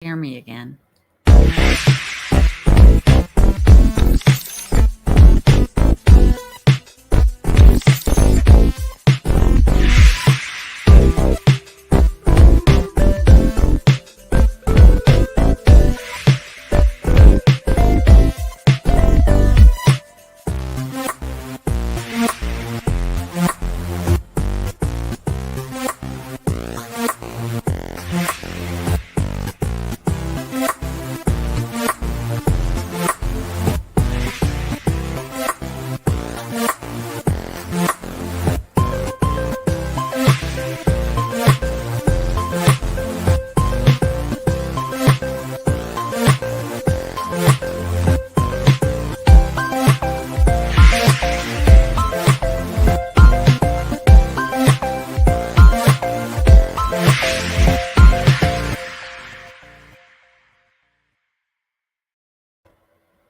Hear me again.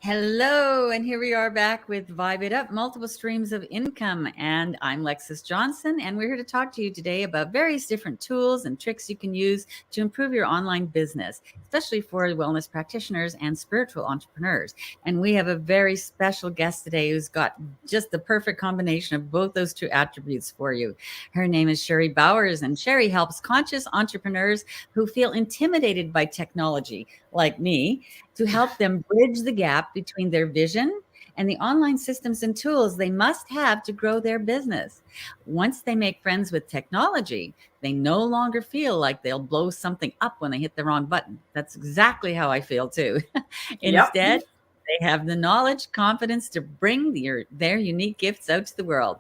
Hello, and here we are back with Vibe It Up, multiple streams of income. And I'm Lexis Johnson, and we're here to talk to you today about various different tools and tricks you can use to improve your online business, especially for wellness practitioners and spiritual entrepreneurs. And we have a very special guest today who's got just the perfect combination of both those two attributes for you. Her name is Sherry Bowers, and Sherry helps conscious entrepreneurs who feel intimidated by technology, like me, to help them bridge the gap between their vision and the online systems and tools they must have to grow their business. Once they make friends with technology, they no longer feel like they'll blow something up when they hit the wrong button. That's exactly how I feel too. Yep. Instead, they have the knowledge, confidence to bring their unique gifts out to the world.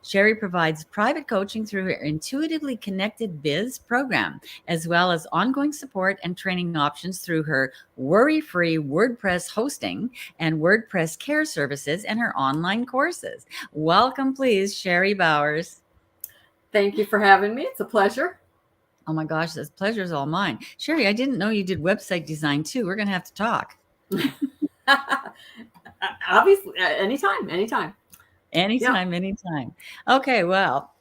Sherry provides private coaching through her Intuitively Connected Biz program, as well as ongoing support and training options through her worry-free WordPress hosting and WordPress care services and her online courses. Welcome, please, Sherry Bowers. Thank you for having me. It's a pleasure. Oh my gosh, this pleasure is all mine. Sherry, I didn't know you did website design too. We're going to have to talk. Obviously, anytime. Anytime. Okay, well,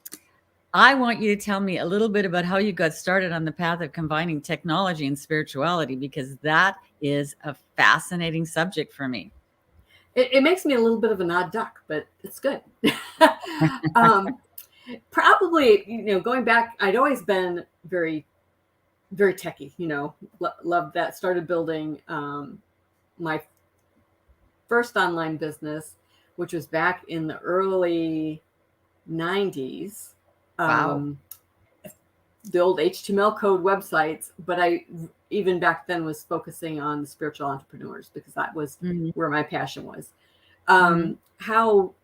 I want you to tell me a little bit about how you got started on the path of combining technology and spirituality, because that is a fascinating subject for me. It makes me a little bit of an odd duck, but it's good. Probably, going back, I'd always been very, very techie, loved that. Started building my first online business, which was back in the early 90s. Wow. The old HTML code websites, but I even back then was focusing on the spiritual entrepreneurs because that was where my passion was. How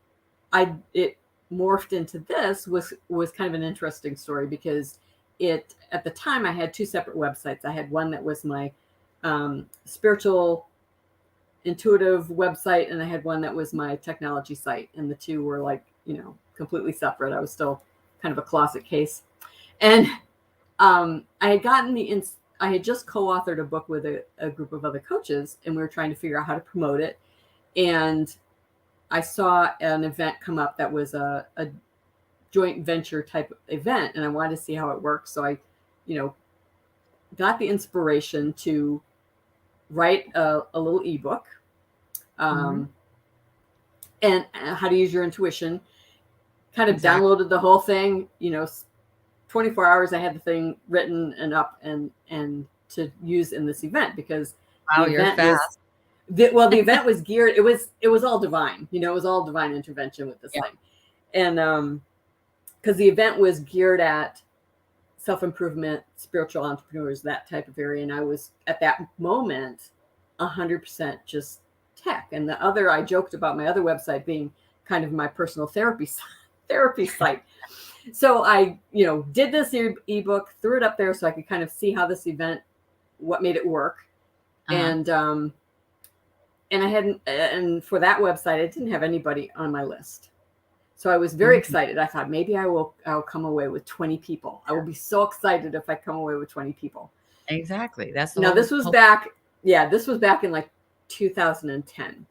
it morphed into this was kind of an interesting story because at the time I had two separate websites. I had one that was my spiritual intuitive website, and I had one that was my technology site, and the two were completely separate. I was still kind of a closet case. And I had just co-authored a book with a group of other coaches, and we were trying to figure out how to promote it. And I saw an event come up that was a joint venture type event, and I wanted to see how it worked. So I, got the inspiration to write a little ebook, and how to use your intuition. Kind of downloaded the whole thing, 24 hours I had the thing written and up and to use in this event because You're fast. The event was geared, it was all divine, it was all divine intervention with this thing. And because the event was geared at self-improvement, spiritual entrepreneurs, that type of area. And I was at that moment 100% just tech. And I joked about my other website being kind of my personal therapy site. So I, did this ebook, threw it up there so I could kind of see how this event, what made it work. And I hadn't, and for that website, I didn't have anybody on my list. So I was very excited. I thought maybe I'll come away with 20 people. I will be so excited if I come away with 20 people. Exactly. This was back in like 2010.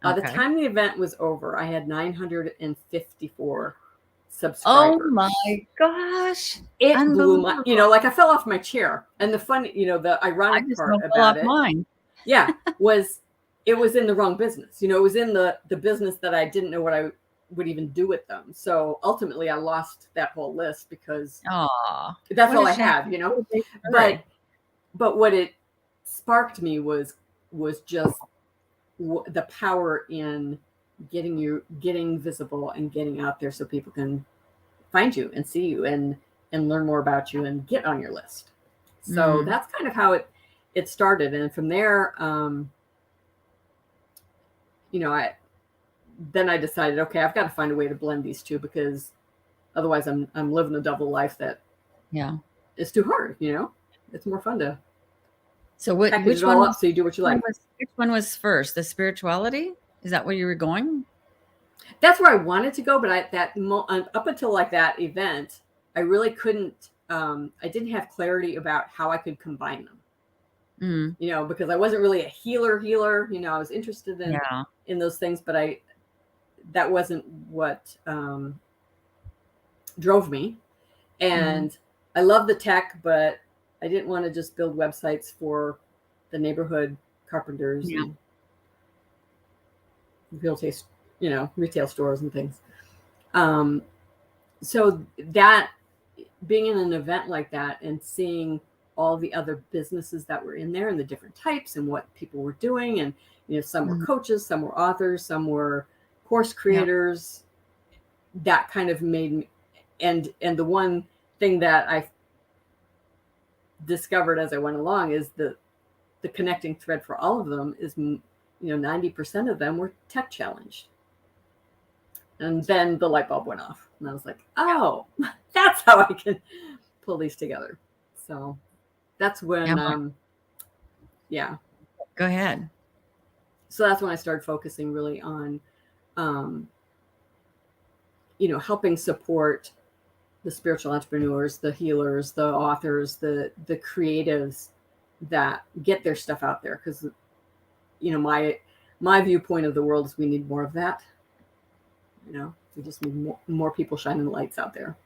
By the time the event was over, I had 954 subscribers. Oh my gosh. It blew my, Unbelievable. like I fell off my chair. And the funny, the I ironic just part about fell off about it, mine. yeah, was it was in the wrong business. It was in the business that I didn't know what I would even do with them. So ultimately I lost that whole list because Aw, that's what all a I shame. had, What a big but story. what it sparked me was just the power in getting visible and getting out there so people can find you and see you and learn more about you and get on your list. So Mm, that's kind of how it started. And from there, I decided, okay, I've got to find a way to blend these two because otherwise I'm living a double life that yeah. is too hard. It's more fun to So package it all up so you do what you like. which one was first? The spirituality? Is that where you were going? That's where I wanted to go, but up until like that event, I really couldn't. I didn't have clarity about how I could combine them. Mm, Because I wasn't really a healer. I was interested yeah. in those things, but that wasn't what drove me. Mm, And I love the tech, but I didn't want to just build websites for the neighborhood carpenters yeah. and retail stores and things. So that being in an event like that and seeing all the other businesses that were in there and the different types and what people were doing, and some were Mm, coaches, some were authors, some were course yeah. creators, that kind of made me, and the one thing that I discovered as I went along is the connecting thread for all of them is 90% of them were tech challenged. And then the light bulb went off and I was like, oh, that's how I can pull these together. So that's when Yeah. yeah Go ahead. so that's when I started focusing really on um, helping support the spiritual entrepreneurs, the healers, the authors, the creatives that get their stuff out there, because my viewpoint of the world is we need more of that. We just need more people shining the lights out there.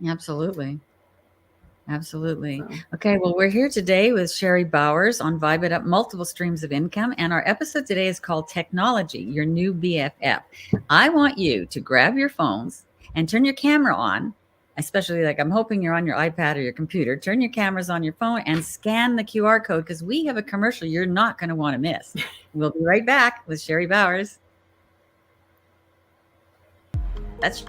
Absolutely. Absolutely. So Okay, well, we're here today with Sherry Bowers on Vibe It Up Multiple Streams of Income. And our episode today is called Technology, Your New BFF. I want you to grab your phones and turn your camera on, especially like I'm hoping you're on your iPad or your computer. Turn your cameras on your phone and scan the QR code because we have a commercial you're not going to want to miss. We'll be right back with Sherry Bowers. That's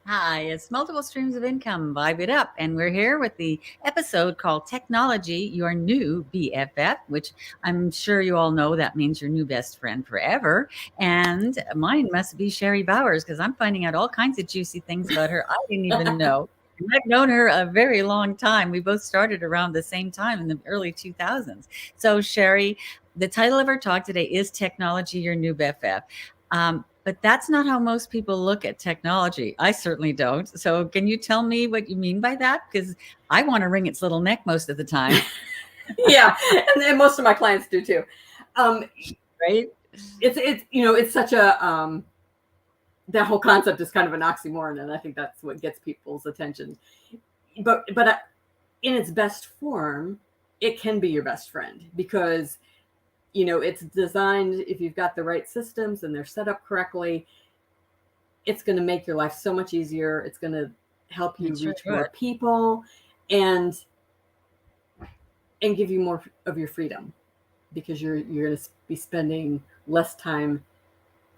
Hi, it's Multiple Streams of Income, Vibe It Up. And we're here with the episode called Technology, Your New BFF, which I'm sure you all know that means your new best friend forever. And mine must be Sherry Bowers because I'm finding out all kinds of juicy things about her I didn't even know. And I've known her a very long time. We both started around the same time in the early 2000s. So, Sherry, the title of our talk today is Technology, Your New BFF. But that's not how most people look at technology. I certainly don't. So can you tell me what you mean by that? Because I want to wring its little neck most of the time. yeah, and most of my clients do too. Right? It's such a that whole concept is kind of an oxymoron, and I think that's what gets people's attention. But in its best form, it can be your best friend because it's designed, if you've got the right systems and they're set up correctly, it's going to make your life so much easier. It's going to help you It sure reach would. more people and give you more of your freedom, because you're going to be spending less time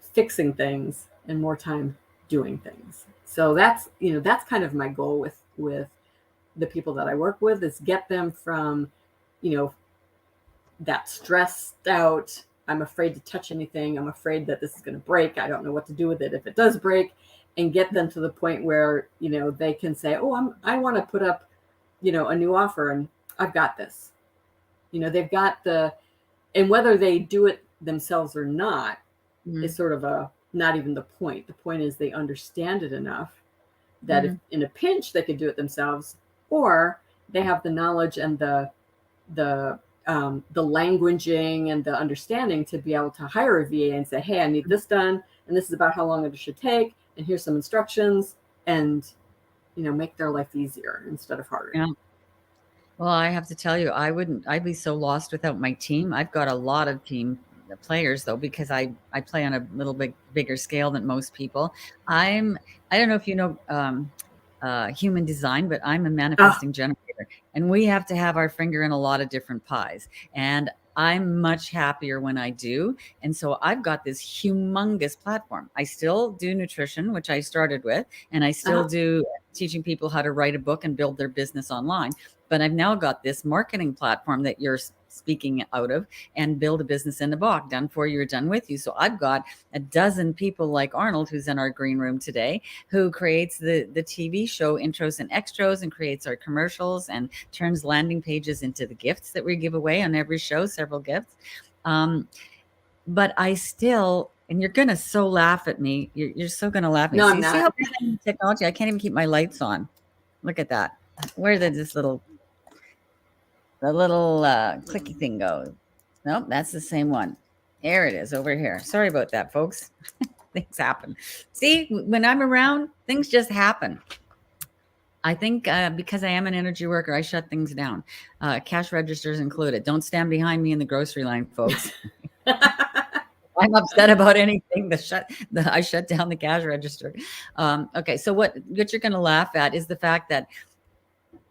fixing things and more time doing things. So that's, that's kind of my goal with the people that I work with, is get them from, that stressed out, I'm afraid to touch anything, I'm afraid that this is going to break, I don't know what to do with it if it does break, and get them to the point where, they can say, oh, I want to put up, a new offer, and I've got this. They've got and whether they do it themselves or not is sort of not even the point. The point is they understand it enough that if in a pinch they could do it themselves, or they have the knowledge and the languaging and the understanding to be able to hire a VA and say, hey, I need this done, and this is about how long it should take, and here's some instructions, and make their life easier instead of harder. Yeah. Well, I have to tell you, I'd be so lost without my team. I've got a lot of team players though, because I play on a little bit bigger scale than most people. I don't know if you know human design, but I'm a manifesting generator, and we have to have our finger in a lot of different pies. And I'm much happier when I do. And so I've got this humongous platform. I still do nutrition, which I started with, and I still do teaching people how to write a book and build their business online. But I've now got this marketing platform that you're speaking out of, and build a business in a book, done for you or done with you. So I've got a dozen people like Arnold, who's in our green room today, who creates the TV show intros and extras, and creates our commercials, and turns landing pages into the gifts that we give away on every show, several gifts. But I still, and you're going to so laugh at me. You're so going to laugh at me. No, So I'm you not. see how bad I am technology? I can't even keep my lights on. Look at that. Where did this little clicky thing go? Nope, that's the same one. There it is over here. Sorry about that, folks. Things happen. See, when I'm around, things just happen. I think because I am an energy worker, I shut things down. Cash registers included. Don't stand behind me in the grocery line, folks. I'm upset about anything. I shut down the cash register. Okay, so what you're going to laugh at is the fact that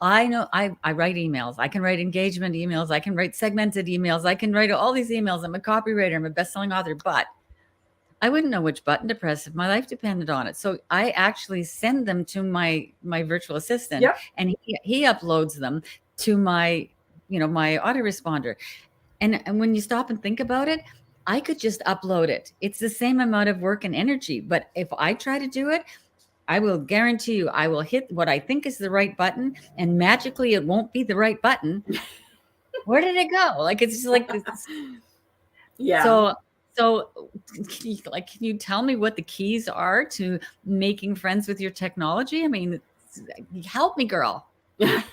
I know I write emails. I can write engagement emails. I can write segmented emails. I can write all these emails. I'm a copywriter. I'm a best-selling author, but I wouldn't know which button to press if my life depended on it. So I actually send them to my virtual assistant, and he uploads them to my autoresponder. And when you stop and think about it, I could just upload it. It's the same amount of work and energy. But if I try to do it, I will guarantee you I will hit what I think is the right button, and magically it won't be the right button. Where did it go? Like, it's just like this. Yeah. So can you tell me what the keys are to making friends with your technology? I mean, help me, girl. I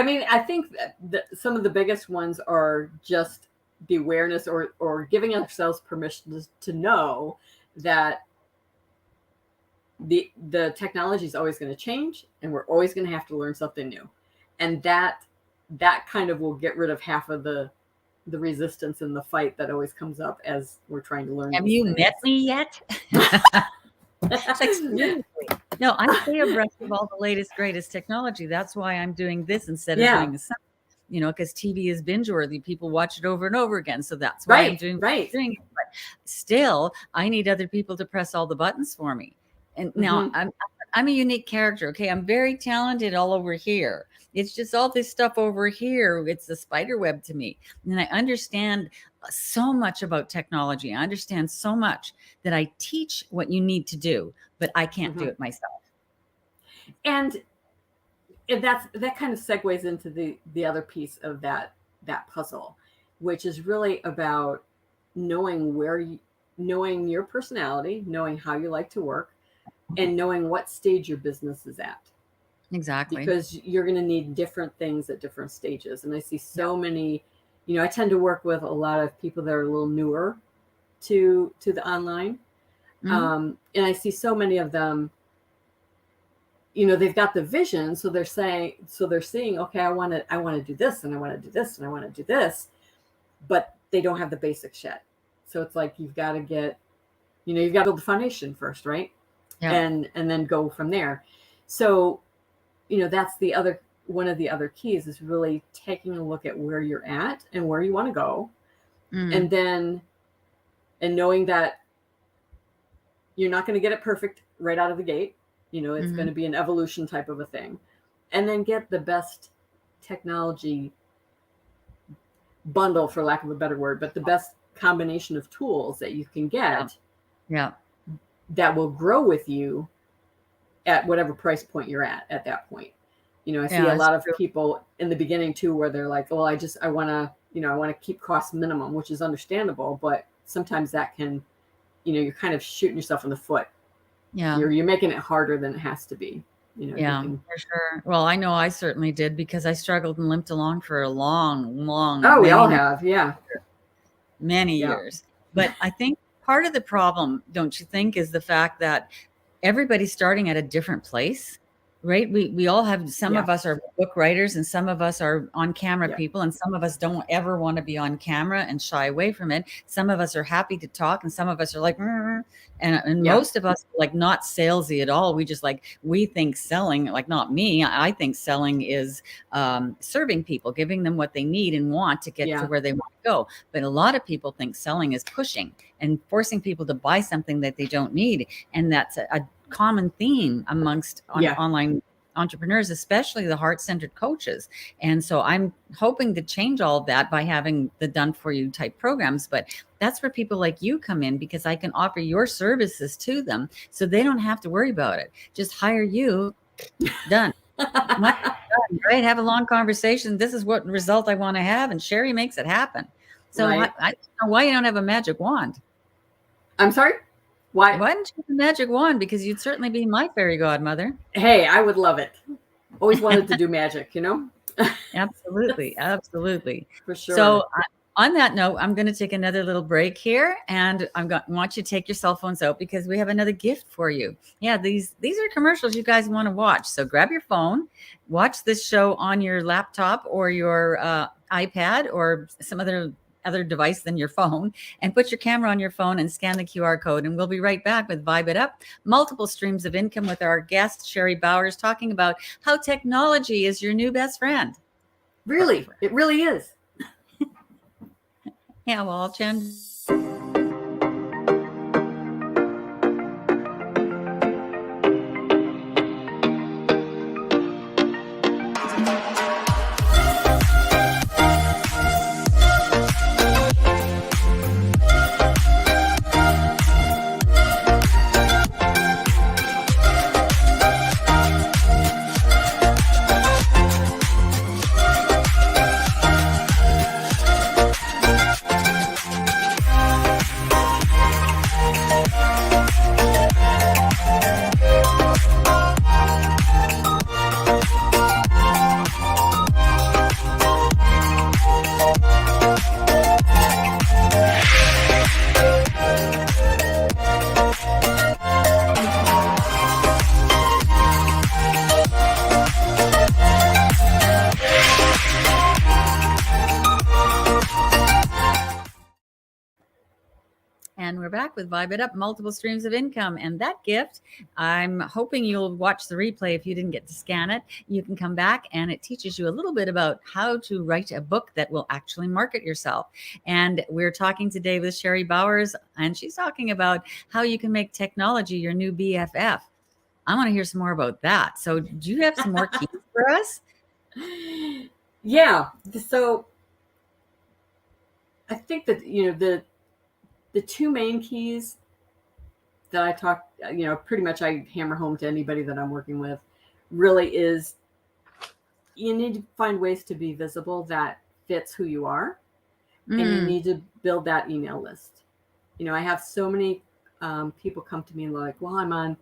mean, I think that some of the biggest ones are just the awareness, or giving ourselves permission to know that the technology is always going to change, and we're always going to have to learn something new. And that kind of will get rid of half of the resistance and the fight that always comes up as we're trying to learn. Have you met me yet? No, I stay abreast of all the latest, greatest technology. That's why I'm doing this instead of doing this. Because TV is binge worthy. People watch it over and over again. So that's why I'm doing it. But still, I need other people to press all the buttons for me. And now I'm a unique character. Okay. I'm very talented all over here. It's just all this stuff over here. It's a spider web to me. And I understand so much about technology. I understand so much that I teach what you need to do, but I can't do it myself. And that kind of segues into the other piece of that puzzle, which is really about knowing knowing your personality, knowing how you like to work, and knowing what stage your business is at. Exactly. Because you're going to need different things at different stages. And I see so many, I tend to work with a lot of people that are a little newer to the online. And I see so many of them, they've got the vision. So they're seeing, okay, I want to do this, and I want to do this, and I want to do this, but they don't have the basics yet. So it's like, you've got to get You've got to build the foundation first, right? Yeah. And then go from there. So, that's one of the other keys is really taking a look at where you're at and where you want to go. And then, and knowing that you're not going to get it perfect right out of the gate. It's going to be an evolution type of a thing. And then get the best technology bundle, for lack of a better word, but the best combination of tools that you can get that will grow with you at whatever price point you're at that point. I see a lot of people in the beginning too, where they're like, well, I want to keep costs minimum, which is understandable, but sometimes that can, you're kind of shooting yourself in the foot. Yeah. You're making it harder than it has to be. For sure. Well, I know I certainly did, because I struggled and limped along for a long, we all have. Yeah. Many years. But I think part of the problem, don't you think, is the fact that everybody's starting at a different place, right? We all have, some of us are book writers, and some of us are on camera people, and some of us don't ever want to be on camera and shy away from it. Some of us are happy to talk, and some of us are like, and most of us are like not salesy at all. We think selling, like, not me, I think selling is serving people, giving them what they need and want to get to where they want to go. But a lot of people think selling is pushing and forcing people to buy something that they don't need. And that's a common theme amongst online entrepreneurs, especially the heart-centered coaches. And so I'm hoping to change all of that by having the done for you type programs. But that's where people like you come in, because I can offer your services to them so they don't have to worry about it. Just hire you, done. Right? Have a long conversation. This is what result I want to have, and Sherry makes it happen. So I don't know why you don't have a magic wand. I'm sorry? Why don't you have a magic wand? Because you'd certainly be my fairy godmother. Hey, I would love it. Always wanted to do magic, Absolutely. Absolutely. For sure. So on that note, I'm going to take another little break here, and want you to take your cell phones out, because we have another gift for you. Yeah, these are commercials you guys want to watch. So grab your phone, watch this show on your laptop or your iPad or some other device than your phone, and put your camera on your phone and scan the QR code. And we'll be right back with Vibe It Up, multiple streams of income, with our guest, Sherry Bowers, talking about how technology is your new best friend. Really? It really is. Yeah, well, I'll change. And we're back with Vibe It Up, multiple streams of income. And that gift, I'm hoping you'll watch the replay. If you didn't get to scan it, you can come back, and it teaches you a little bit about how to write a book that will actually market yourself. And we're talking today with Sherry Bowers, and she's talking about how you can make technology your new BFF. I want to hear some more about that. So do you have some more keys for us? Yeah. So I think that, the two main keys that I talk, pretty much I hammer home to anybody that I'm working with, really is you need to find ways to be visible that fits who you are. And you need to build that email list. I have so many people come to me and they're like, well, I'm on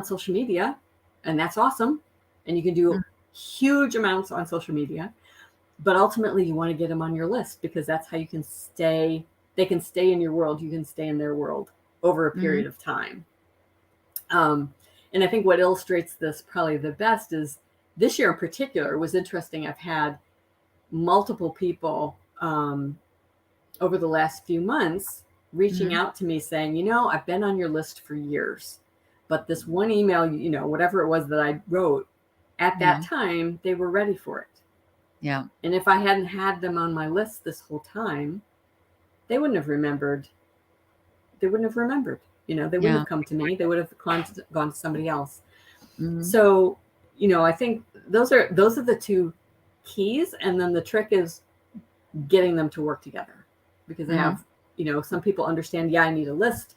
social media, and that's awesome. And you can do huge amounts on social media, but ultimately you want to get them on your list, because that's how you can stay. They can stay in your world. You can stay in their world over a period of time. And I think what illustrates this probably the best is this year in particular was interesting. I've had multiple people over the last few months reaching out to me saying, I've been on your list for years, but this one email, whatever it was that I wrote at that time, they were ready for it. Yeah. And if I hadn't had them on my list this whole time, they wouldn't have remembered. They wouldn't have remembered. They wouldn't have come to me. They would have gone to somebody else. So, I think those are the two keys. And then the trick is getting them to work together, because they have, some people understand, I need a list,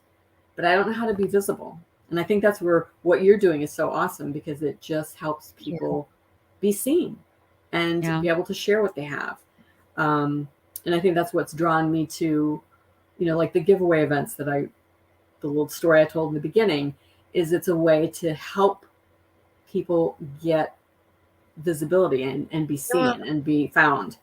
but I don't know how to be visible. And I think that's where what you're doing is so awesome, because it just helps people be seen and be able to share what they have. And I think that's what's drawn me to, like the giveaway events the little story I told in the beginning, is it's a way to help people get visibility and be seen and be found.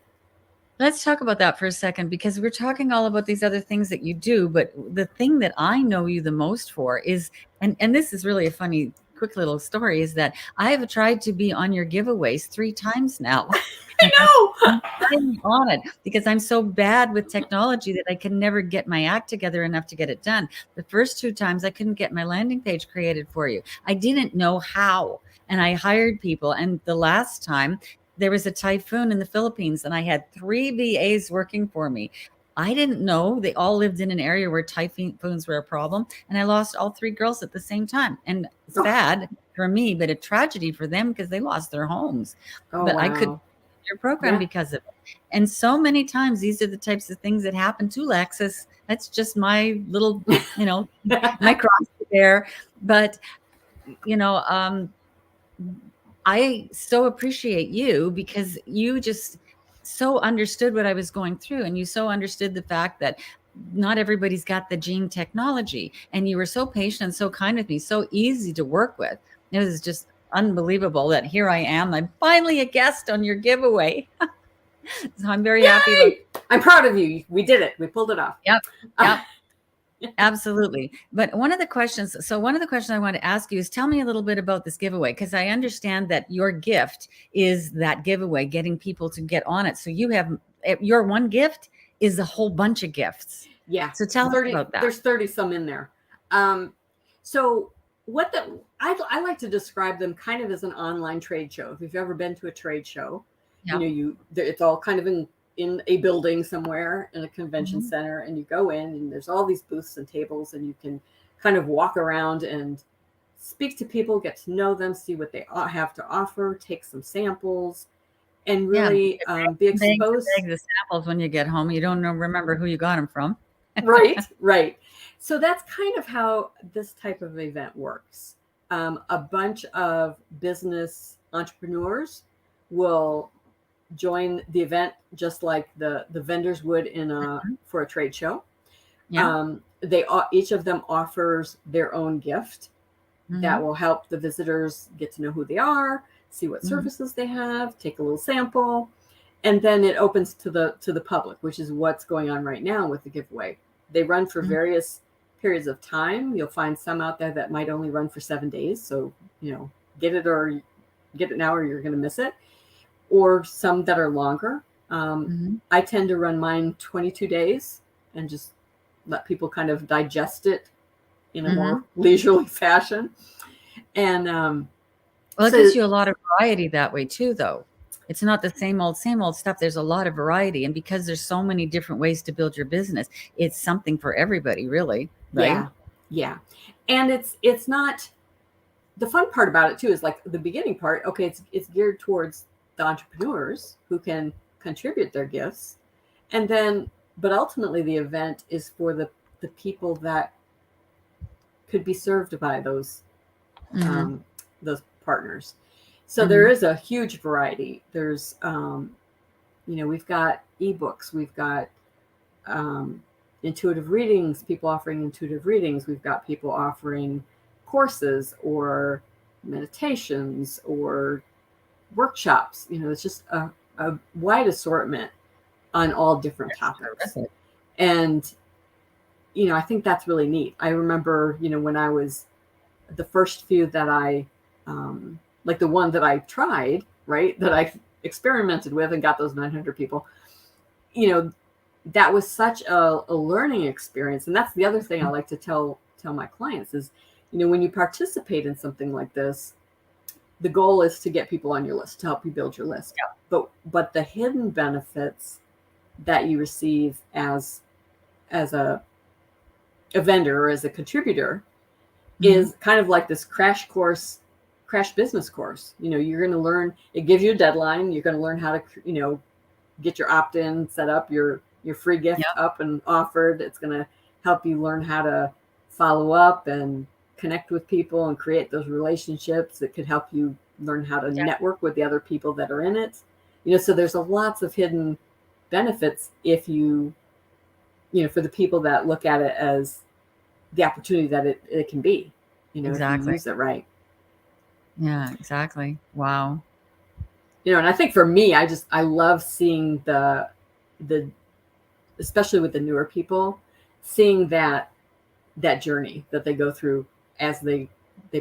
Let's talk about that for a second, because we're talking all about these other things that you do, but the thing that I know you the most for is, and this is really a funny, quick little story, is that I have tried to be on your giveaways 3 times now. I know. I'm on it because I'm so bad with technology that I can never get my act together enough to get it done. The first 2 times I couldn't get my landing page created for you. I didn't know how, and I hired people. And the last time, there was a typhoon in the Philippines and I had 3 VAs working for me. I didn't know they all lived in an area where typhoons were a problem. And I lost all 3 girls at the same time. And it's sad for me, but a tragedy for them because they lost their homes. But I could your program because of it. And so many times these are the types of things that happen to Lexis. That's just my little, my cross there. But, I so appreciate you because you just so understood what I was going through, and you so understood the fact that not everybody's got the gene technology, and you were so patient and so kind with me, so easy to work with. It was just unbelievable that here I am. I'm finally a guest on your giveaway. So I'm very happy. I'm proud of you. We did it. We pulled it off. Yep. Absolutely. But one of the questions I want to ask you is, tell me a little bit about this giveaway, because I understand that your gift is that giveaway, getting people to get on it. So you have your one gift is a whole bunch of gifts. Yeah. So tell us about that. There's 30 some in there. So I like to describe them kind of as an online trade show. If you've ever been to a trade show, it's all kind of in a building somewhere in a convention center, and you go in and there's all these booths and tables, and you can kind of walk around and speak to people, get to know them, see what they have to offer, take some samples, and really be exposed. The samples when you get home, you don't remember who you got them from. Right. So that's kind of how this type of event works. A bunch of business entrepreneurs will join the event just like the vendors would for a trade show. Each of them offers their own gift that will help the visitors get to know who they are, see what services they have, take a little sample, and then it opens to the public, which is what's going on right now with the giveaway. They run for various periods of time. You'll find some out there that might only run for 7 days, so get it now or you're going to miss it. Or some that are longer. I tend to run mine 22 days and just let people kind of digest it in a more leisurely fashion. And it gives you a lot of variety that way too, though. It's not the same old stuff. There's a lot of variety. And because there's so many different ways to build your business, it's something for everybody, really. Right? Yeah. And it's not, the fun part about it too is like the beginning part. Okay, it's geared towards the entrepreneurs who can contribute their gifts, but ultimately the event is for the people that could be served by those partners. So there is a huge variety. There's we've got ebooks, we've got intuitive readings, people offering intuitive readings, we've got people offering courses or meditations or workshops. It's just a wide assortment on all different topics. And I think that's really neat. I remember when I was the first few that I like the one that I tried, right, that I experimented with and got those 900 people, that was such a learning experience. And that's the other thing I like to tell my clients is, when you participate in something like this, the goal is to get people on your list, to help you build your list. Yeah. But the hidden benefits that you receive as a vendor or as a contributor is kind of like this crash business course. You're going to learn, it gives you a deadline. You're going to learn how to, get your opt-in set up, your free gift up and offered. It's going to help you learn how to follow up and connect with people and create those relationships. It could help you learn how to network with the other people that are in it. So there's lots of hidden benefits if you for the people that look at it as the opportunity that it can be, exactly. if you use it right. Yeah, exactly. Wow. And I think for me, I love seeing the especially with the newer people, seeing that journey that they go through as they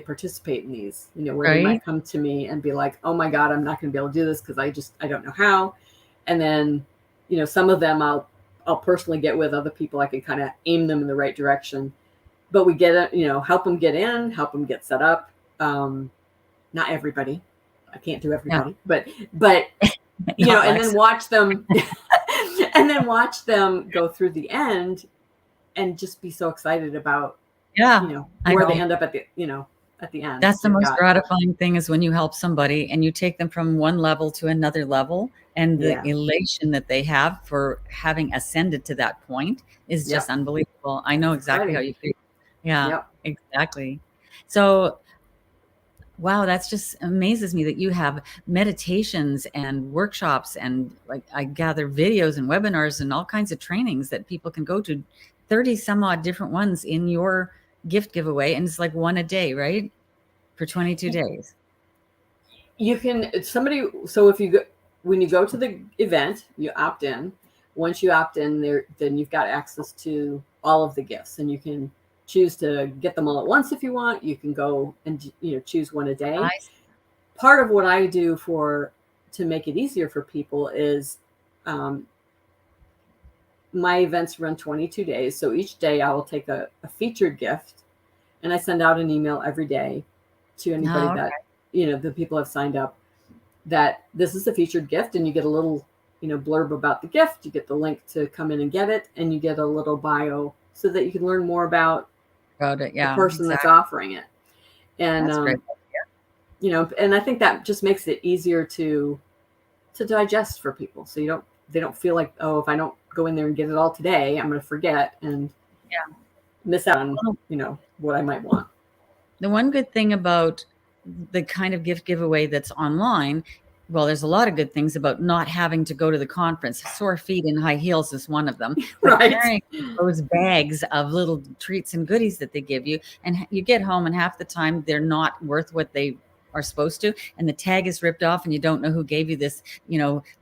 participate in these, where they might come to me and be like, oh my God, I'm not going to be able to do this because I don't know how. And then, some of them I'll personally get with other people. I can kind of aim them in the right direction, but we get it, help them get in, help them get set up. Not everybody. I can't do everybody, but and then watch them go through the end and just be so excited about, where they end up at the end. That's the most gratifying thing is when you help somebody and you take them from one level to another level, and the elation that they have for having ascended to that point is just unbelievable. I know exactly how you feel. Yeah, exactly. So, wow, that's just amazes me that you have meditations and workshops and, like, I gather videos and webinars and all kinds of trainings that people can go to, 30 some odd different ones in your gift giveaway. And it's like one a day, right? For 22 days. You can, so if you go, when you go to the event, you opt in. Once you opt in there, then you've got access to all of the gifts, and you can choose to get them all at once if you want. You can go and choose one a day. Nice. Part of what I do to make it easier for people is my events run 22 days. So each day I will take a featured gift, and I send out an email every day to anybody that the people have signed up that this is a featured gift, and you get a little blurb about the gift. You get the link to come in and get it, and you get a little bio so that you can learn more about it, the person that's offering it. And that's great. And I think that just makes it easier to digest for people, so they don't feel like, oh, if I don't go in there and get it all today, I'm going to forget and miss out on what I might want. The one good thing about the kind of gift giveaway that's online, well, there's a lot of good things about not having to go to the conference. Sore feet in high heels is one of them. Right. Carrying those bags of little treats and goodies that they give you, and you get home and half the time they're not worth what they are supposed to, and the tag is ripped off and you don't know who gave you this,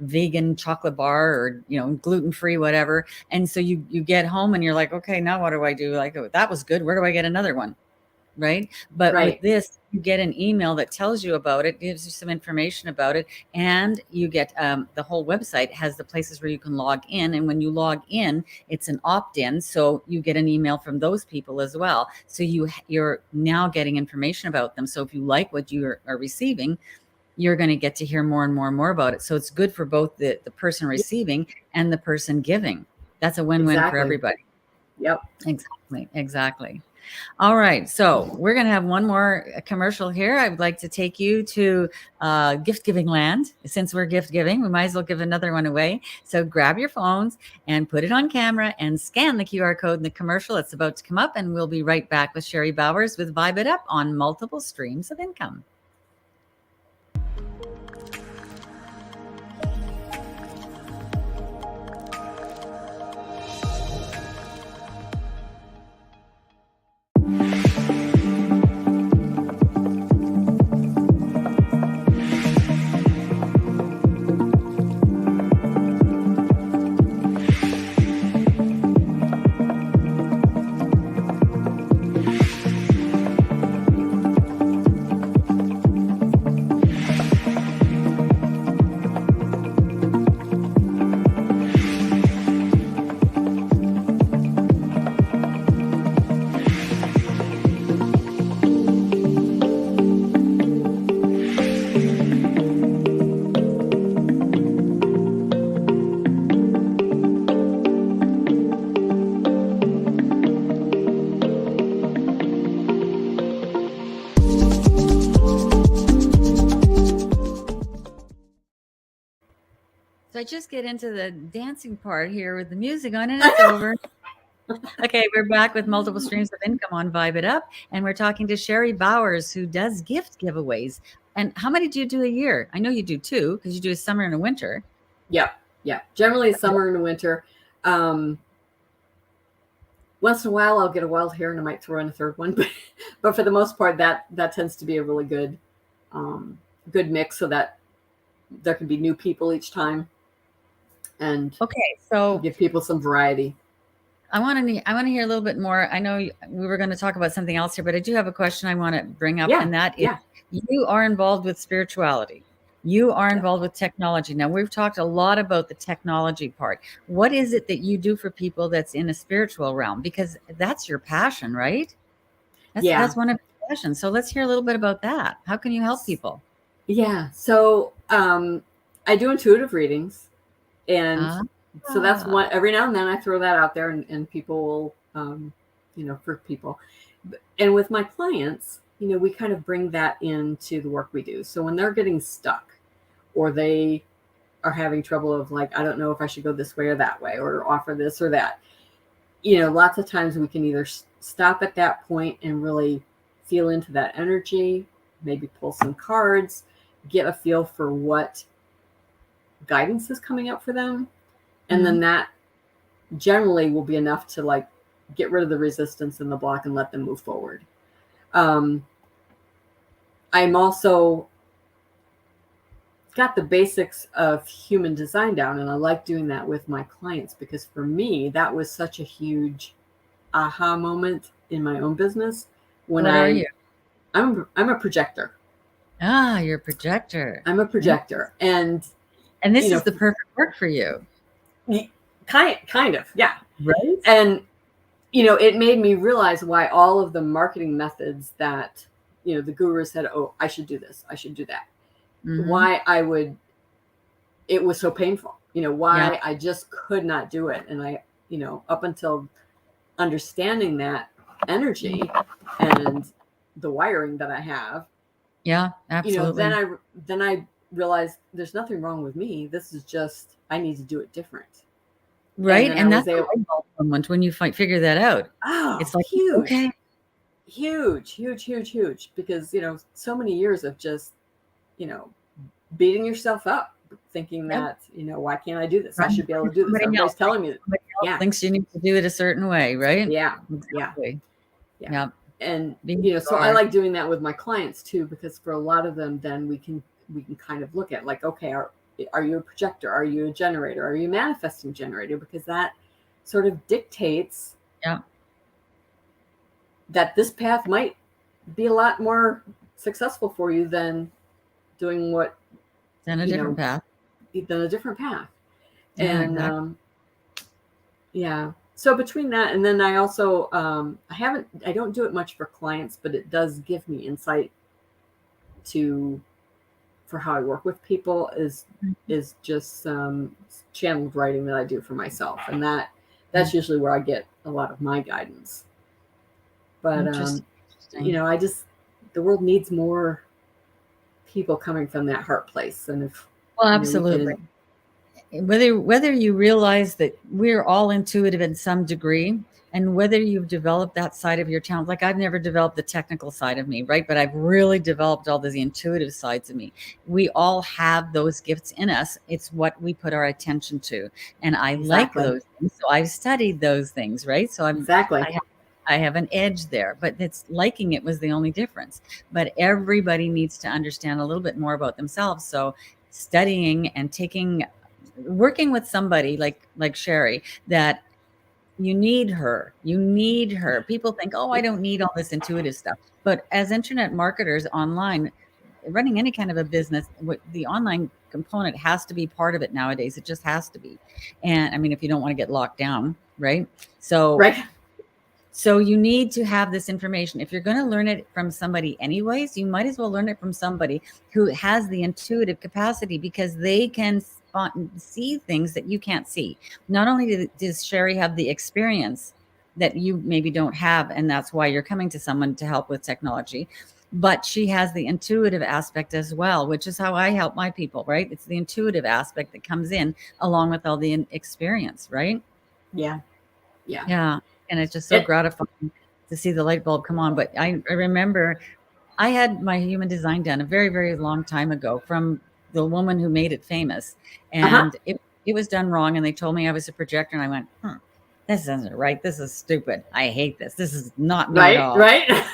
vegan chocolate bar or, gluten-free, whatever. And so you get home and you're like, okay, now what do I do? Like, oh, that was good. Where do I get another one? Right. But with this, you get an email that tells you about it, gives you some information about it. And you get the whole website has the places where you can log in. And when you log in, it's an opt-in. So you get an email from those people as well. So you're now getting information about them. So if you like what you are receiving, you're going to get to hear more and more and more about it. So it's good for both the person receiving and the person giving. That's a win-win for everybody. Yep. Exactly. All right. So we're going to have one more commercial here. I would like to take you to gift giving land. Since we're gift giving, we might as well give another one away. So grab your phones and put it on camera and scan the QR code in the commercial that's about to come up. And we'll be right back with Sherry Bowers with Vibe It Up on multiple streams of income. So I just get into the dancing part here with the music on and it's over. Okay, we're back with multiple streams of income on Vibe It Up, and we're talking to Sherry Bowers, who does gift giveaways. And how many do you do a year? I know you do two because you do a summer and a winter. Yeah, yeah. Generally, summer and winter. Once in a while, I'll get a wild hair and I might throw in a third one, but for the most part, that tends to be a really good good mix, so that there can be new people each time, and okay, so give people some variety. I want to hear a little bit more. I know we were going to talk about something else here, but I do have a question I want to bring up, and that is, you are involved with spirituality. You are involved with technology. Now, we've talked a lot about the technology part. What is it that you do for people that's in a spiritual realm? Because that's your passion, right? That's one of your passions. So let's hear a little bit about that. How can you help people? Yeah. So I do intuitive readings, and so that's one. Every now and then I throw that out there, and people will, for people. And with my clients, we kind of bring that into the work we do. So when they're getting stuck, or they are having trouble of like, I don't know if I should go this way or that way, or offer this or that, lots of times we can either stop at that point and really feel into that energy, maybe pull some cards, get a feel for what guidance is coming up for them. And then that generally will be enough to like get rid of the resistance and the block and let them move forward. I'm also got the basics of human design down, and I like doing that with my clients because for me, that was such a huge aha moment in my own business. When what are you? I'm a projector. You're a projector. I'm a projector. And this is the perfect work for you. Kind of, yeah. Right. And, it made me realize why all of the marketing methods that, the guru said, oh, I should do this, I should do that. Why it was so painful, why I just could not do it. And I, up until understanding that energy and the wiring that I have. Yeah, absolutely. Then I realized there's nothing wrong with me. This is just, I need to do it different. Right. And that's a light bulb moment when you figure that out. Oh, it's like, huge. Okay. Huge. Because, so many years of just, beating yourself up, thinking that, why can't I do this? I should be able to do this. Everybody's telling me that. Thinks you need to do it a certain way, right? Yeah. Exactly. Yeah. And, so I like doing that with my clients too, because for a lot of them, then we can kind of look at like, okay, are you a projector? Are you a generator? Are you a manifesting generator? Because that sort of dictates that this path might be a lot more successful for you than doing what than a different path. Than a different path. And exactly. So between that, and then I also I don't do it much for clients, but it does give me insight for how I work with people is just channeled writing that I do for myself, and that's usually where I get a lot of my guidance. But the world needs more people coming from that heart place, and if absolutely. Whether you realize that we're all intuitive in some degree, and whether you've developed that side of your talent, like I've never developed the technical side of me, right? But I've really developed all the intuitive sides of me. We all have those gifts in us. It's what we put our attention to. And I like those things. So I've studied those things, right? So I have an edge there, but it's liking it was the only difference. But everybody needs to understand a little bit more about themselves. So studying and working with somebody like Sherry, that you need her. People think, oh, I don't need all this intuitive stuff. But as internet marketers online, running any kind of a business, the online component has to be part of it nowadays. It just has to be. And I mean, if you don't want to get locked down, right? So you need to have this information. If you're going to learn it from somebody anyways, you might as well learn it from somebody who has the intuitive capacity, because they can see things that you can't see. Not only does Sherry have the experience that you maybe don't have, and that's why you're coming to someone to help with technology, but she has the intuitive aspect as well, which is how I help my people, right? It's the intuitive aspect that comes in along with all the experience, right? Yeah. Yeah. Yeah. And it's just so It, gratifying to see the light bulb come on. But I remember I had my human design done a very, very long time ago from the woman who made it famous. uh-huh. And it was done wrong. And they told me I was a projector. And I went, this isn't right. This is stupid. I hate this. This is not me at Right. all. Right.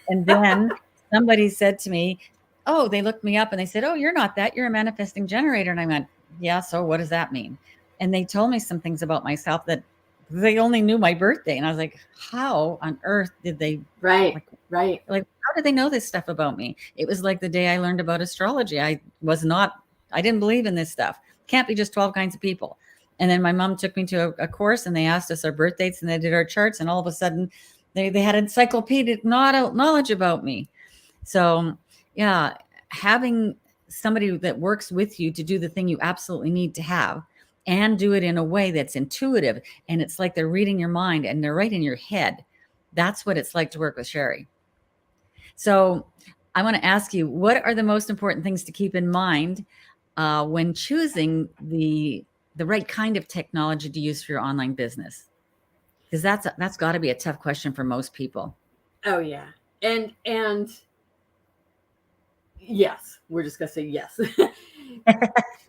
And then somebody said to me, oh, they looked me up and they said, oh, you're not that. You're a manifesting generator. And I went, yeah. So what does that mean? And they told me some things about myself that they only knew my birthday. And I was like, how on earth did they Right. like, Right. like, how did they know this stuff about me? It was like the day I learned about astrology. I didn't believe in this stuff. Can't be just 12 kinds of people. And then my mom took me to a course and they asked us our birth dates and they did our charts. And all of a sudden they had encyclopedic knowledge about me. So yeah, having somebody that works with you to do the thing you absolutely need to have and do it in a way that's intuitive. And it's like they're reading your mind and they're right in your head. That's what it's like to work with Sherry. So I want to ask you, what are the most important things to keep in mind when choosing the right kind of technology to use for your online business? Because that's got to be a tough question for most people. Oh yeah. And yes, we're just gonna say yes.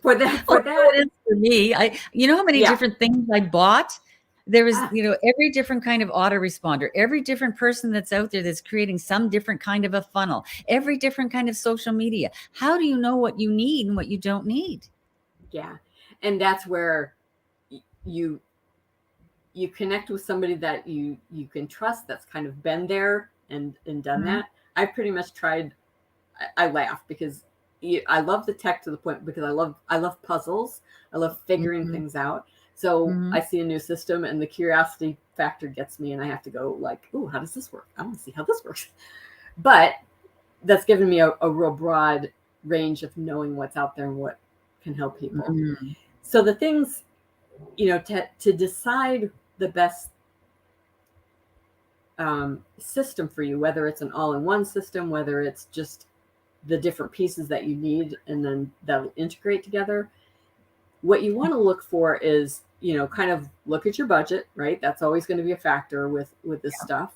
for that It is for me. You know how many yeah. different things I bought? There is, Ah, every different kind of autoresponder, every different person that's out there that's creating some different kind of a funnel, every different kind of social media. How do you know what you need and what you don't need? yeah. And that's where you connect with somebody that you can trust, that's kind of been there and done Mhm. that. I pretty much tried. I laugh because I love the tech to the point because I love puzzles. I love figuring Mhm. things out. So Mhm. I see a new system and the curiosity factor gets me, and I have to go like, "Ooh, how does this work? I want to see how this works." But that's given me a real broad range of knowing what's out there and what can help people. Mhm. So the things, to decide the best system for you, whether it's an all-in-one system, whether it's just the different pieces that you need and then that'll integrate together. What you want to look for is, kind of look at your budget, right? That's always going to be a factor with this stuff.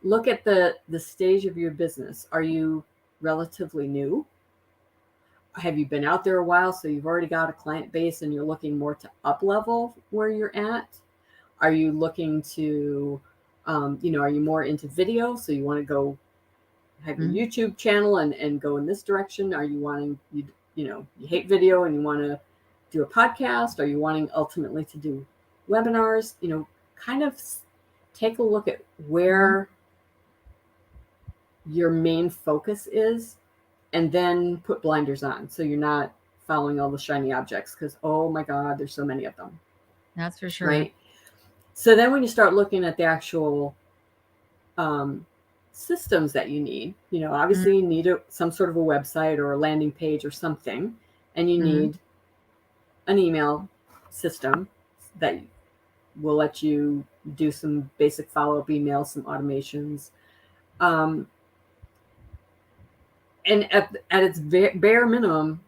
Look at the stage of your business. Are you relatively new? Have you been out there a while, so you've already got a client base and you're looking more to up level where you're at? Are you looking to, are you more into video, so you want to go have your Mhm. YouTube channel and go in this direction? Are you wanting, you hate video and you want to do a podcast? Are you wanting ultimately to do webinars? Kind of take a look at Mhm. where your main focus is and then put blinders on so you're not following all the shiny objects because, oh my God, there's so many of them, That's for sure. right? So then when you start looking at the actual systems that you need, Mhm. obviously you need some sort of a website or a landing page or something, and you Mhm. need an email system that will let you do some basic follow-up emails, some automations. Um, and at its bare minimum,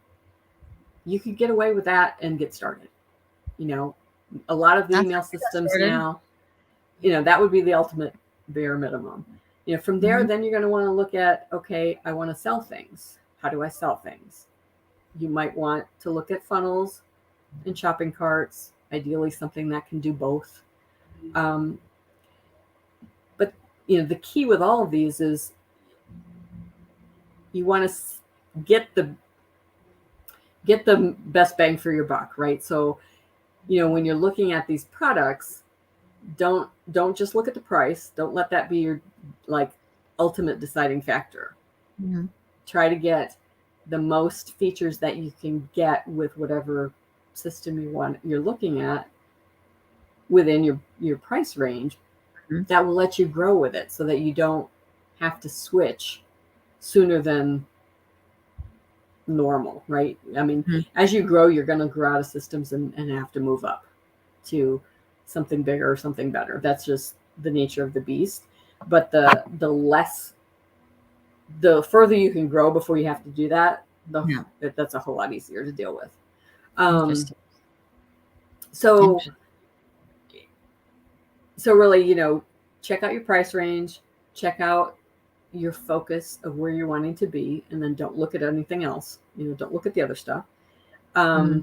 you could get away with that and get started. A lot of the That's how email I got systems started. now, that would be the ultimate bare minimum. From there, Mhm. then you're going to want to look at, okay, I want to sell things. How do I sell things? You might want to look at funnels and shopping carts, ideally something that can do both. Um, but the key with all of these is you want to get the best bang for your buck, right? So, when you're looking at these products, don't just look at the price. Don't let that be your like ultimate deciding factor. Mhm. Try to get the most features that you can get with whatever system you're looking at within your price range Mhm. that will let you grow with it so that you don't have to switch sooner than normal, right? I mean, Mhm. as you grow, you're going to grow out of systems and have to move up to something bigger or something better. That's just the nature of the beast. But the less the further you can grow before you have to do that, Yeah. that's a whole lot easier to deal with. Um, Interesting. so, Interesting. so really, check out your price range, check out your focus of where you're wanting to be, and then don't look at anything else. Don't look at the other stuff. Mm-hmm.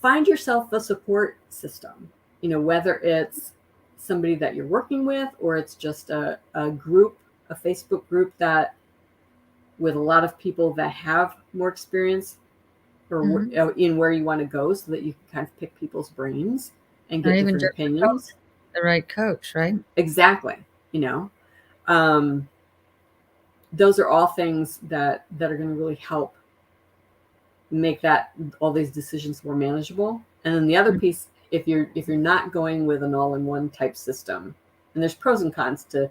Find yourself a support system, whether it's somebody that you're working with, or it's just a group, a Facebook group that with a lot of people that have more experience or Mm-hmm. in where you want to go, so that you can kind of pick people's brains and Or get even different just opinions. the right coach, right? Exactly. Um, those are all things that are going to really help make that all these decisions more manageable. And then the other piece, if you're not going with an all-in-one type system, and there's pros and cons to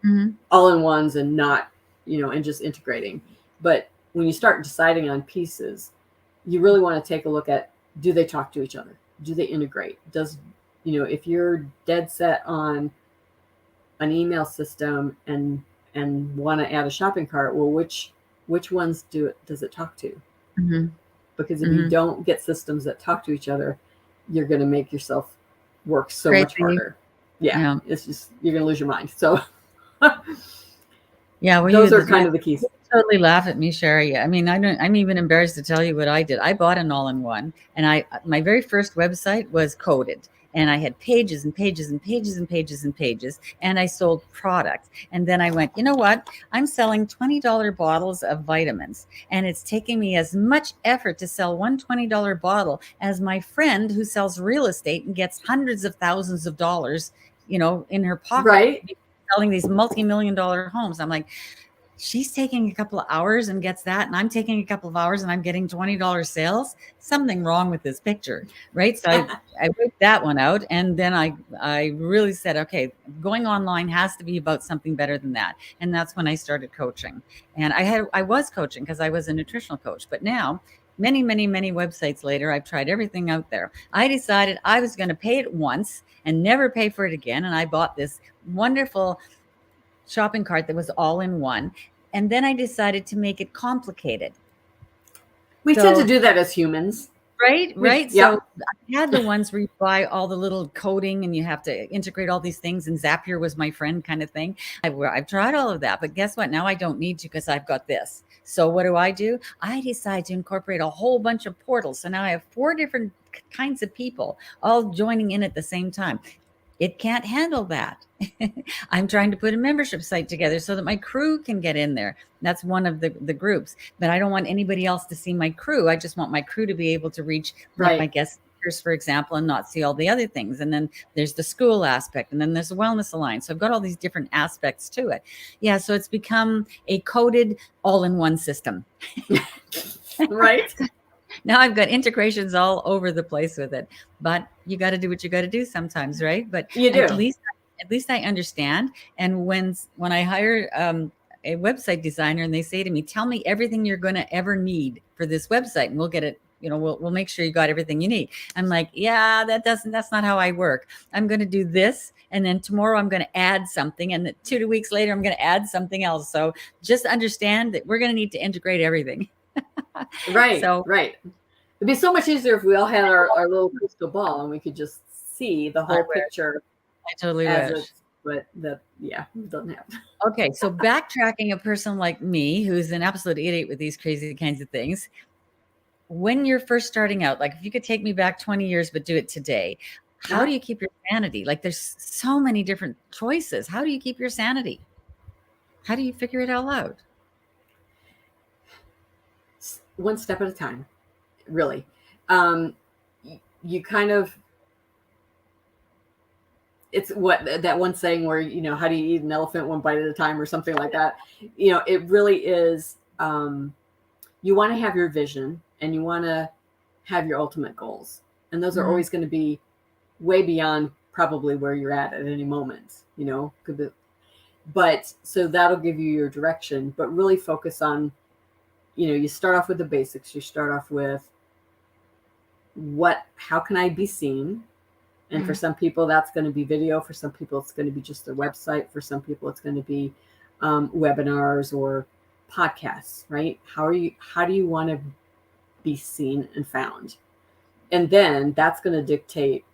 Mm-hmm. all-in-ones and not, and just integrating. But when you start deciding on pieces, you really want to take a look at, do they talk to each other? Do they integrate? If you're dead set on an email system and want to add a shopping cart, well, which ones does it talk to? Mm-hmm. Because if you Mm-hmm. don't get systems that talk to each other, you're going to make yourself work so much Crazy. harder. Yeah, Yeah. it's just, you're going to lose your mind. So Yeah. Well, those are yeah, kind of the keys. you totally laugh at me, Sherry. I mean, I'm even embarrassed to tell you what I did. I bought an all-in-one, and my very first website was coded. And I had pages and pages and pages and pages and pages, and I sold products. And then I went, you know what? I'm selling $20 bottles of vitamins, and it's taking me as much effort to sell one $20 bottle as my friend who sells real estate and gets hundreds of thousands of dollars, in her pocket, Right. selling these multi-million-dollar homes. I'm like, she's taking a couple of hours and gets that, and I'm taking a couple of hours and I'm getting $20 sales. Something wrong with this picture, right? So I wrote that one out, and then I really said, okay, going online has to be about something better than that. And that's when I started coaching. And I was coaching because I was a nutritional coach, but now many, many, many websites later, I've tried everything out there. I decided I was going to pay it once and never pay for it again. And I bought this wonderful shopping cart that was all in one. And then I decided to make it complicated. We tend to So, do that as humans. right. Yeah. So I had the ones where you buy all the little coding and you have to integrate all these things. And Zapier was my friend kind of thing. I've tried all of that, but guess what? Now I don't need to because I've got this. So what do? I decide to incorporate a whole bunch of portals. So now I have 4 different kinds of people all joining in at the same time. It can't handle that. I'm trying to put a membership site together so that my crew can get in there. That's one of the groups. But I don't want anybody else to see my crew. I just want my crew to be able to reach, like, my Right. guest speakers, for example, and not see all the other things. And then there's the school aspect, and then there's the wellness alliance. So I've got all these different aspects to it. Yeah. So it's become a coded all-in-one system. Right. Now I've got integrations all over the place with it, but you got to do what you got to do sometimes, right? But You at do. least I understand. And when I hire a website designer and they say to me, "Tell me everything you're going to ever need for this website, and we'll get it." We'll make sure you got everything you need. I'm like, yeah, that's not how I work. I'm going to do this. And then tomorrow I'm going to add something. And 2 weeks later, I'm going to add something else. So just understand that we're going to need to integrate everything. Right. So Right. It'd be so much easier if we all had our little crystal ball and we could just see the I whole wish. picture I totally as wish. it's, but that, yeah, doesn't happen. Okay, so backtracking a person like me who's an absolute idiot with these crazy kinds of things, when you're first starting out, like if you could take me back 20 years but do it today, how Uh-huh. do you keep your sanity? Like there's so many different choices. How do you keep your sanity? How do you figure it all out? One step at a time, really. Um, you kind of, it's what that one saying where, how do you eat an elephant one bite at a time or something like that. It really is, you want to have your vision and you want to have your ultimate goals. And those are Mhm. always going to be way beyond probably where you're at any moment, but so that'll give you your direction, but really focus on, you start off with the basics. You start off with how can I be seen? And for Mhm. some people, that's going to be video. For some people, it's going to be just their website. For some people, it's going to be webinars or podcasts, right? How do you want to be seen and found? And then that's going to dictate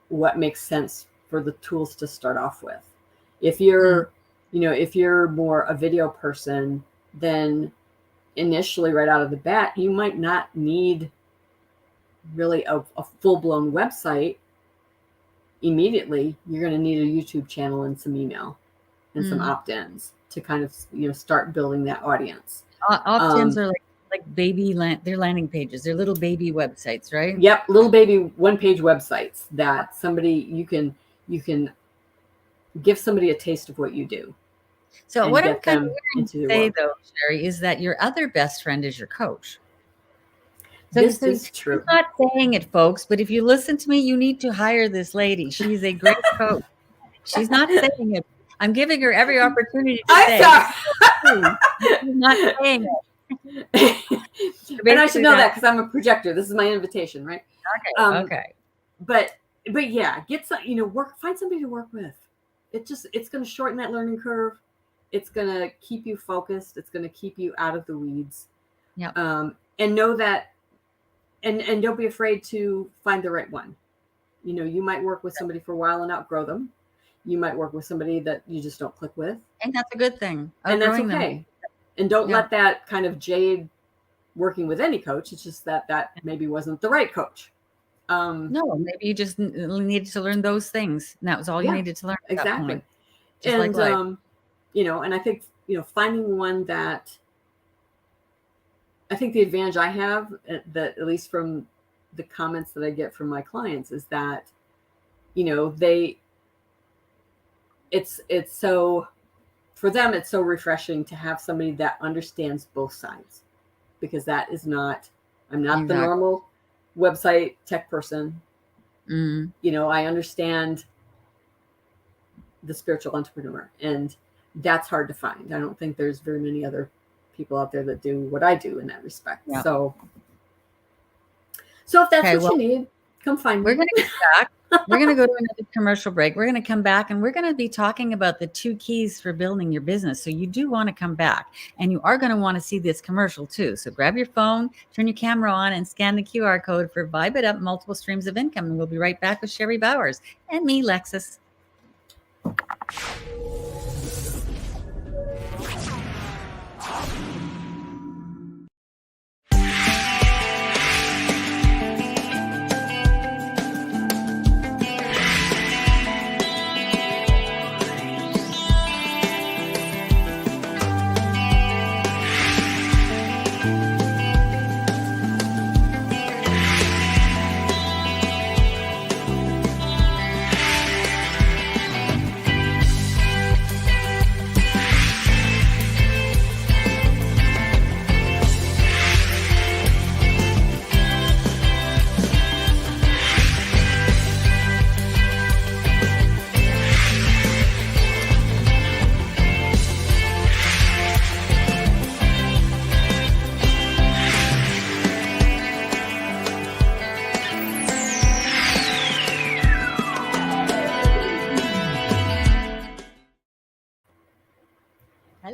what makes sense for the tools to start off with. If you're, if you're more a video person, then initially right out of the bat, you might not need really a full-blown website immediately. You're going to need a YouTube channel and some email and some opt-ins to kind of, start building that audience. Opt-ins are like they're landing pages. They're little baby websites, right? Yep. Little baby one-page websites that you can give somebody a taste of what you do. So what I'm kind of hearing you say, though, Sherry, is that your other best friend is your coach. So this is true. I'm not saying it, folks, but if you listen to me, you need to hire this lady. She's a great coach. She's not saying it. I'm giving her every opportunity to say it. She's not saying it. And I should know that because I'm a projector. This is my invitation, right? Okay. Okay. But yeah, get some, find somebody to work with. It's going to shorten that learning curve. It's going to keep you focused. It's going to keep you out of the weeds. Yeah. And know that, and don't be afraid to find the right one. You might work with somebody for a while and outgrow them. You might work with somebody that you just don't click with. And that's a good thing. And that's okay. And don't let that kind of jade working with any coach. It's just that maybe wasn't the right coach. No, maybe you just needed to learn those things. And that was all you needed to learn. Exactly. And and I think, finding one that, I think the advantage I have, that at least from the comments that I get from my clients, is that, it's so, for them, it's so refreshing to have somebody that understands both sides, because that is not, I'm not the normal website tech person. I understand the spiritual entrepreneur, and that's hard to find. I don't think there's very many other people out there that do what I do in that respect. Yeah. So if that's what you need, come find me. We're going to get back. We're going to go to another commercial break. We're going to come back and we're going to be talking about the 2 keys for building your business. So you do want to come back, and you are going to want to see this commercial too. So grab your phone, turn your camera on, and scan the QR code for Vibe It Up Multiple Streams of Income. And we'll be right back with Sherry Bowers and me, Lexis.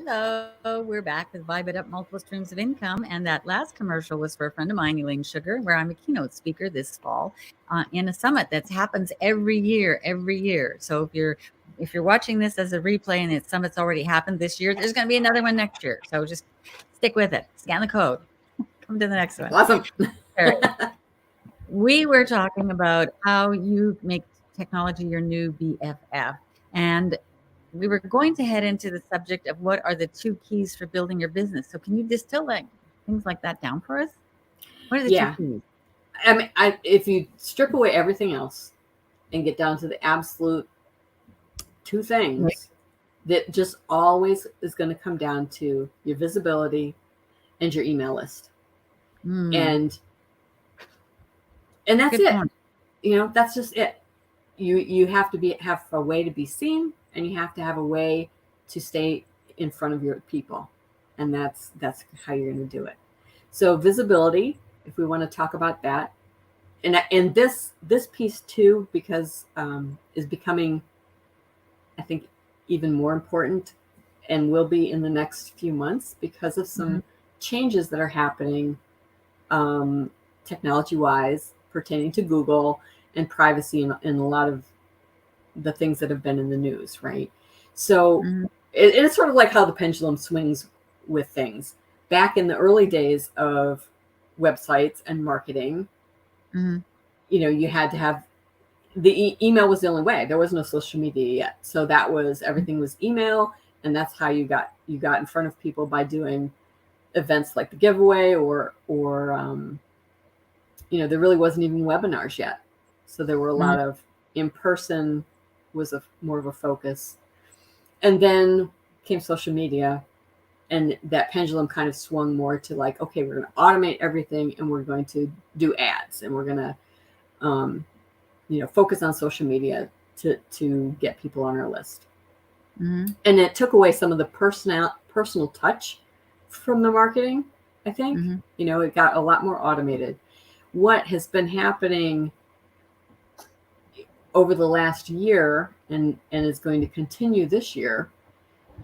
Hello, we're back with Vibe It Up Multiple Streams of Income. And that last commercial was for a friend of mine, Elaine Sugar, where I'm a keynote speaker this fall in a summit that happens every year. So if you're watching this as a replay and the summit's already happened this year, there's going to be another one next year. So just stick with it. Scan the code. Come to the next one. Awesome. We were talking about how you make technology your new BFF. And we were going to head into the subject of what are the 2 keys for building your business. So can you distill things like that down for us? What are the 2 keys? I mean, if you strip away everything else and get down to the absolute 2 things, that just always is going to come down to your visibility and your email list. And that's it. Point. That's just it. You have to have a way to be seen, and you have to have a way to stay in front of your people. And that's how you're going to do it. So visibility, if we want to talk about that, and this piece too, because is becoming, I think, even more important and will be in the next few months because of some changes that are happening technology-wise pertaining to Google and privacy and a lot of the things that have been in the news, right? So it's sort of like how the pendulum swings with things. Back in the early days of websites and marketing, you had to have the email was the only way. There was no social media yet. So that was, everything was email. And that's how you got in front of people, by doing events like the giveaway or there really wasn't even webinars yet. So there were a lot of in-person was more of a focus. And then came social media, and that pendulum kind of swung more to like, okay, we're going to automate everything, and we're going to do ads, and we're going to, focus on social media to get people on our list. And it took away some of the personal touch from the marketing, I think. It got a lot more automated. What has been happening over the last year and is going to continue this year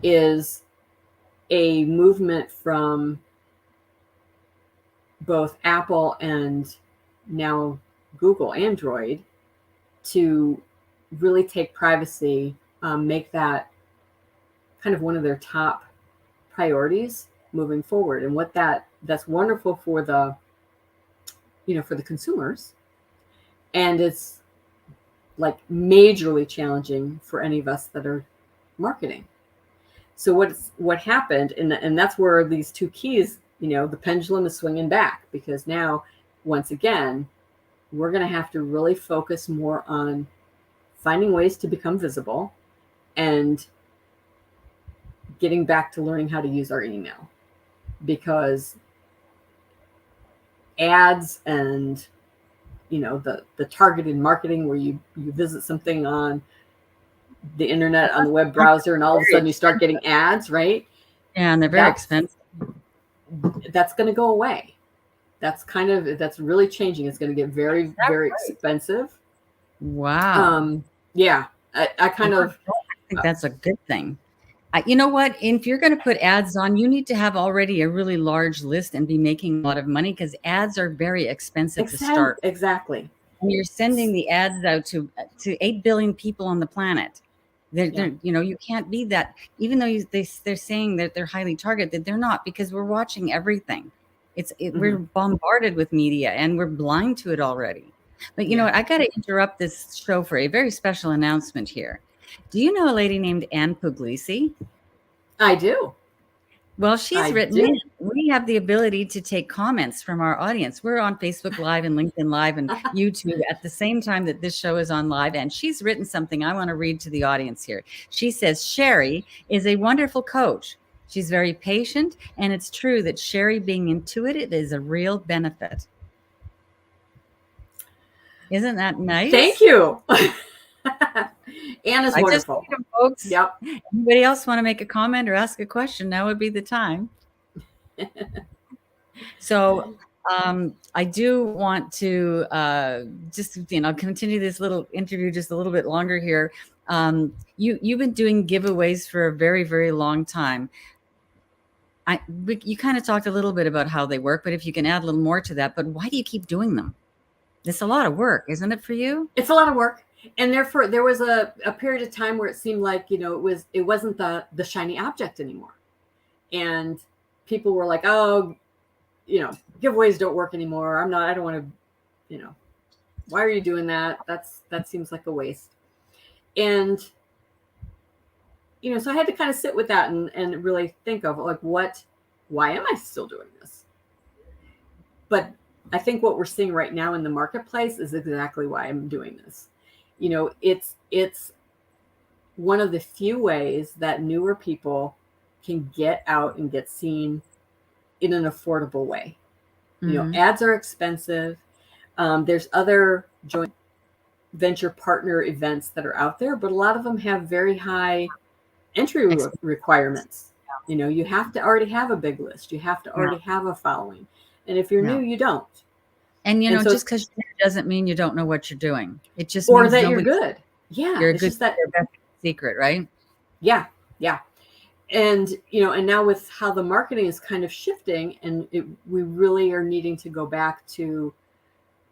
is a movement from both Apple and now Google Android to really take privacy, make that kind of one of their top priorities moving forward. And what that's wonderful for the consumers, and it's like majorly challenging for any of us that are marketing. So what happened, and that's where these two keys, the pendulum is swinging back, because now, once again, we're going to have to really focus more on finding ways to become visible and getting back to learning how to use our email, because ads and the targeted marketing where you visit something on the internet, on the web browser, and all of a sudden you start getting ads, right? Yeah, and they're very expensive. That's going to go away. That's really changing. It's going to get very, very expensive. Wow. Yeah. I think that's a good thing. You know what? If you're going to put ads on, you need to have already a really large list and be making a lot of money, because ads are very expensive to start. Exactly. And you're sending the ads out to 8 billion people on the planet. They're you can't be that, even though they're saying that they're highly targeted, they're not, because we're watching everything. We're bombarded with media, and we're blind to it already. But you know what? I got to interrupt this show for a very special announcement here. Do you know a lady named Ann Puglisi? I do. Well, she's written in. We have the ability to take comments from our audience. We're on Facebook Live and LinkedIn Live and YouTube at the same time that this show is on live. And she's written something I want to read to the audience here. She says, Sherry is a wonderful coach. She's very patient. And it's true that Sherry being intuitive is a real benefit. Isn't that nice? Thank you. Anna's wonderful. Just need them, folks. Yep. Anybody else want to make a comment or ask a question? Now would be the time. So I do want to just continue this little interview just a little bit longer here. You've been doing giveaways for a very, very long time. You kind of talked a little bit about how they work, but if you can add a little more to that. But why do you keep doing them? It's a lot of work, isn't it, for you? It's a lot of work. And therefore, there was a period of time where it seemed like, it wasn't the shiny object anymore. And people were like, oh, giveaways don't work anymore. I don't want to, why are you doing that? That seems like a waste. And, so I had to kind of sit with that and really think of like, why am I still doing this? But I think what we're seeing right now in the marketplace is exactly why I'm doing this. It's one of the few ways that newer people can get out and get seen in an affordable way. Ads are expensive. There's other joint venture partner events that are out there, but a lot of them have very high entry requirements. You have to already have a big list. You have to already have a following. And if you're new, you don't. And just because you're new doesn't mean you don't know what you're doing. It just or means that you're good. Yeah, you're good. Your best secret, right? Yeah. and and now with how the marketing is kind of shifting, and we really are needing to go back to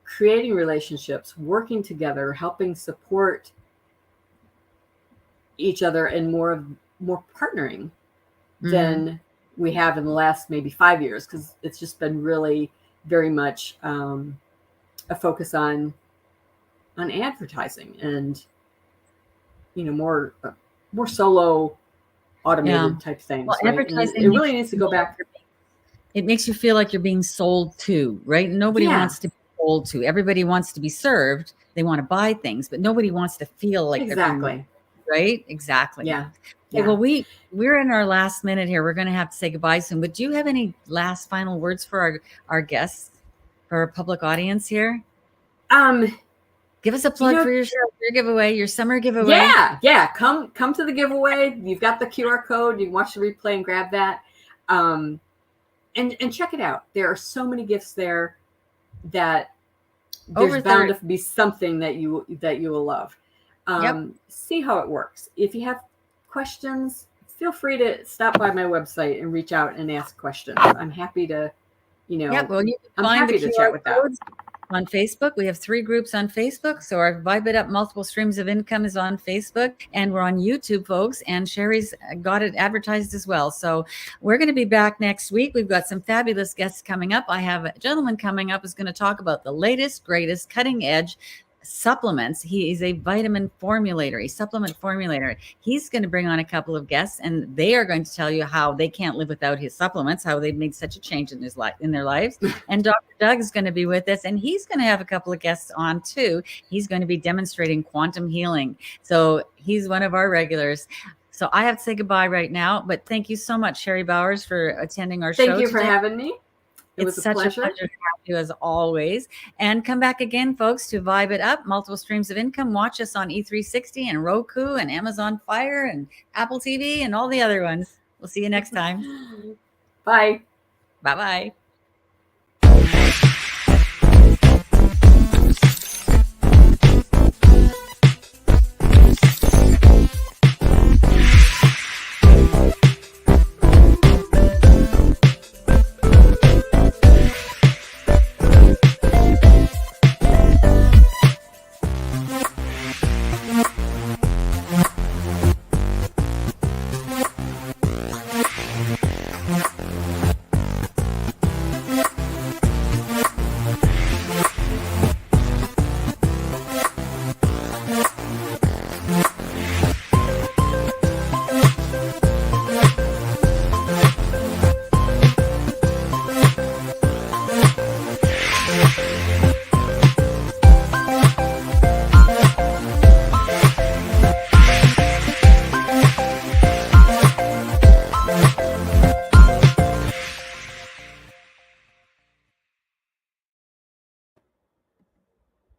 creating relationships, working together, helping support each other, and more partnering than we have in the last maybe 5 years, because it's just been really very much a focus on advertising, and more solo automated type things. Well, right? advertising, it really needs to go back. It makes you feel like you're being sold to, right? Nobody wants to be sold to. Everybody wants to be served. They want to buy things, but nobody wants to feel like they're being, right? Exactly. Yeah. Okay, well, we're in our last minute here. We're going to have to say goodbye soon. But do you have any last final words for our guests, for our public audience here? Give us a plug for your giveaway, your summer giveaway. Yeah. Come to the giveaway. You've got the QR code. You can watch the replay and grab that. And check it out. There are so many gifts there that there's bound to be something that you will love. See how it works. If you have questions, feel free to stop by my website and reach out and ask questions. I'm happy to, you can find the chat with that. On Facebook, we have 3 groups on Facebook. So our Vibe It Up Multiple Streams of Income is on Facebook, and we're on YouTube, folks. And Sherry's got it advertised as well. So we're going to be back next week. We've got some fabulous guests coming up. I have a gentleman coming up who's going to talk about the latest, greatest, cutting edge supplements. He is a vitamin formulator, a supplement formulator. He's going to bring on a couple of guests, and they are going to tell you how they can't live without his supplements, how they've made such a change in their lives. And Dr. Doug is going to be with us, and he's going to have a couple of guests on too. He's going to be demonstrating quantum healing. So he's one of our regulars. So I have to say goodbye right now, but thank you so much, Sherry Bowers, for attending our show today. Thank you for having me. It's such a pleasure to have you as always. And come back again, folks, to Vibe It Up, Multiple Streams of Income. Watch us on E360 and Roku and Amazon Fire and Apple TV and all the other ones. We'll see you next time. Bye. Bye-bye.